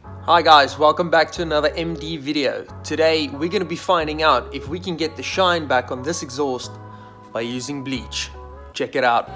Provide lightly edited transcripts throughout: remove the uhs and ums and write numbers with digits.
Hi guys, welcome back to another MD video. Today we're going to be finding out if we can get the shine back on this exhaust by using bleach. Check it out.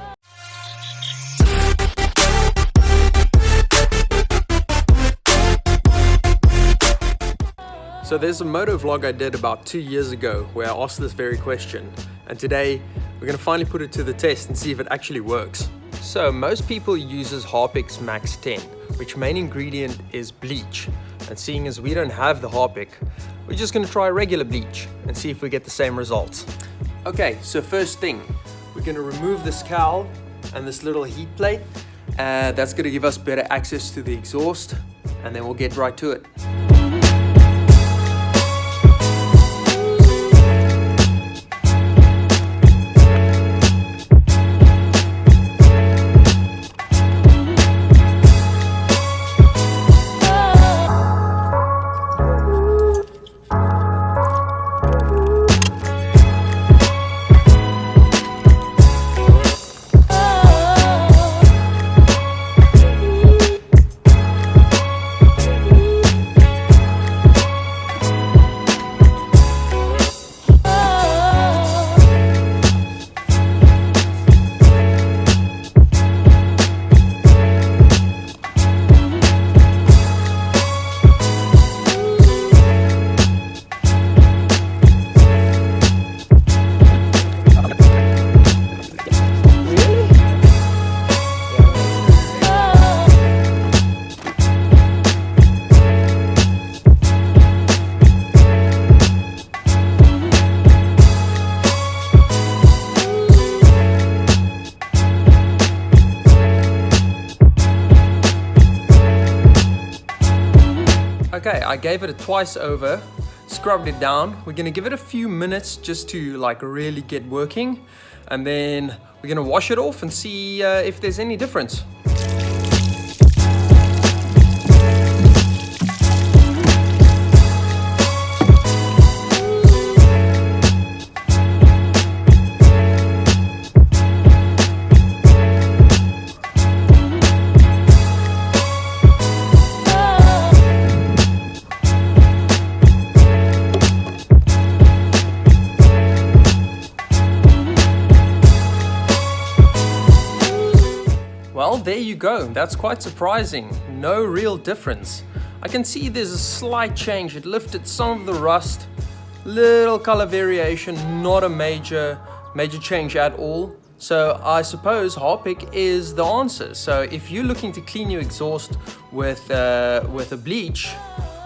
So there's a moto vlog I did about 2 years ago where I asked this very question, and today we're going to finally put it to the test and see if it actually works. So most people uses Harpic's Max 10, which main ingredient is bleach, and seeing as we don't have the Harpic, we're just going to try regular bleach and see if we get the same results. Okay, so first thing, we're going to remove this cowl and this little heat plate. That's going to give us better access to the exhaust, and then we'll get right to it. Okay, I gave it a twice over, scrubbed it down. We're gonna give it a few minutes just to really get working, and then we're gonna wash it off and see if there's any difference. Well, there you go. That's quite surprising. No real difference. I can see there's a slight change. It lifted some of the rust, little color variation, not a major change at all. So I suppose Harpic is the answer. So if you're looking to clean your exhaust with a bleach,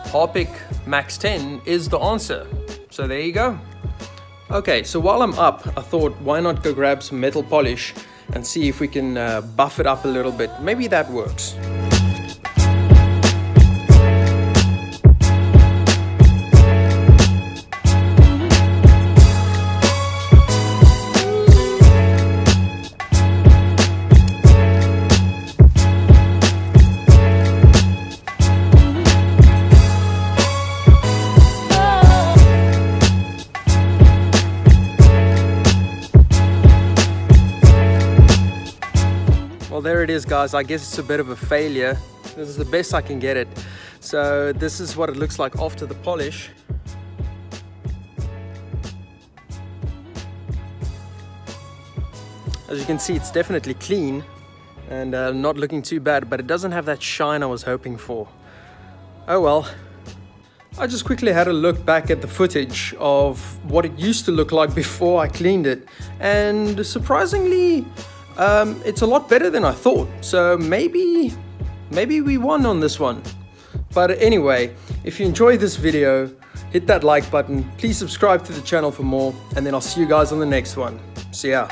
Harpic Max 10 is the answer. So there you go. Okay, so while I'm up, I thought why not go grab some metal polish and see if we can buff it up a little bit. Maybe that works. Well, there it is, guys. I guess it's a bit of a failure. This is the best I can get it. So this is what it looks like after the polish. As you can see, it's definitely clean and not looking too bad, but it doesn't have that shine I was hoping for. Oh well. I just quickly had a look back at the footage of what it used to look like before I cleaned it, and surprisingly, it's a lot better than I thought. So maybe we won on this one. But anyway, if you enjoyed this video, hit that like button, please subscribe to the channel for more, and then I'll see you guys on the next one. See ya.